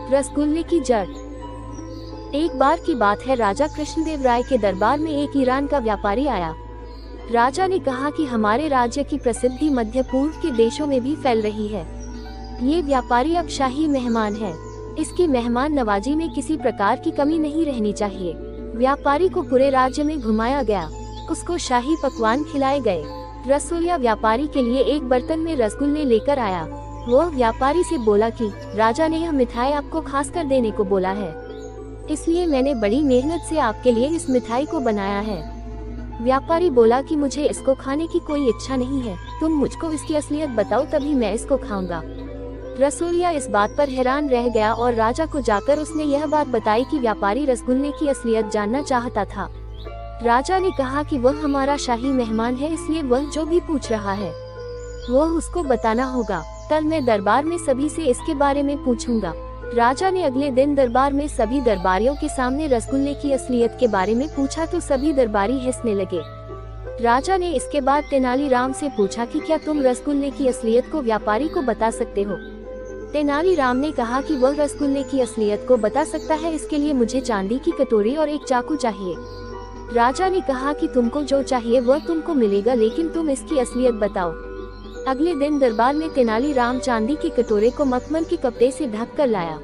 रसगुल्ले की जड़। एक बार की बात है, राजा कृष्णदेव राय के दरबार में एक ईरान का व्यापारी आया। राजा ने कहा कि हमारे राज्य की प्रसिद्धि मध्य पूर्व के देशों में भी फैल रही है। ये व्यापारी अब शाही मेहमान है, इसकी मेहमान नवाजी में किसी प्रकार की कमी नहीं रहनी चाहिए। व्यापारी को पूरे राज्य में घुमाया गया, उसको शाही पकवान खिलाए गए। रसोइया व्यापारी के लिए एक बर्तन में रसगुल्ले लेकर आया। वह व्यापारी से बोला कि राजा ने यह मिठाई आपको खास कर देने को बोला है, इसलिए मैंने बड़ी मेहनत से आपके लिए इस मिठाई को बनाया है। व्यापारी बोला कि मुझे इसको खाने की कोई इच्छा नहीं है, तुम मुझको इसकी असलियत बताओ तभी मैं इसको खाऊंगा। रसोइया इस बात पर हैरान रह गया और राजा को जाकर उसने यह बात बताई कि व्यापारी रसगुल्ले की असलियत जानना चाहता था। राजा ने कहा कि वह हमारा शाही मेहमान है, इसलिए वह जो भी पूछ रहा है वह उसको बताना होगा। कल मैं दरबार में सभी से इसके बारे में पूछूंगा। राजा ने अगले दिन दरबार में सभी दरबारियों के सामने रसगुल्ले की असलियत के बारे में पूछा तो सभी दरबारी हंसने लगे। राजा ने इसके बाद तेनालीराम से पूछा कि क्या तुम रसगुल्ले की असलियत को व्यापारी को बता सकते हो। तेनालीराम ने कहा कि वह रसगुल्ले की असलियत को बता सकता है, इसके लिए मुझे चांदी की कटोरी और एक चाकू चाहिए। राजा ने कहा कि तुमको जो चाहिए वह तुमको मिलेगा, लेकिन तुम इसकी असलियत बताओ। अगले दिन दरबार में तेनालीराम चांदी के कटोरे को मखमल के कपड़े से ढक कर लाया।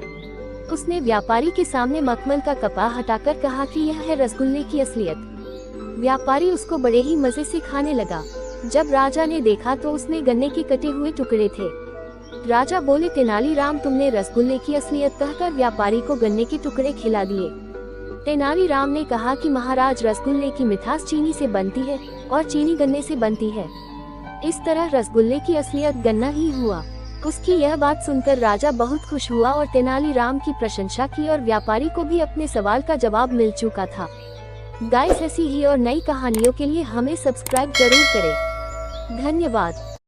उसने व्यापारी के सामने मखमल का कपड़ा हटाकर कहा कि यह है रसगुल्ले की असलियत। व्यापारी उसको बड़े ही मजे से खाने लगा। जब राजा ने देखा तो उसमें गन्ने के कटे हुए टुकड़े थे। राजा बोले, तेनालीराम तुमने रसगुल्ले की असलियत कहकर व्यापारी को गन्ने के टुकड़े खिला दिए। तेनालीराम ने कहा कि महाराज, रसगुल्ले की मिठास चीनी से बनती है और चीनी गन्ने से बनती है, इस तरह रसगुल्ले की असलियत गन्ना ही हुआ। उसकी यह बात सुनकर राजा बहुत खुश हुआ और तेनालीराम की प्रशंसा की और व्यापारी को भी अपने सवाल का जवाब मिल चुका था। गाइस, ऐसी ही और नई कहानियों के लिए हमें सब्सक्राइब जरूर करें। धन्यवाद।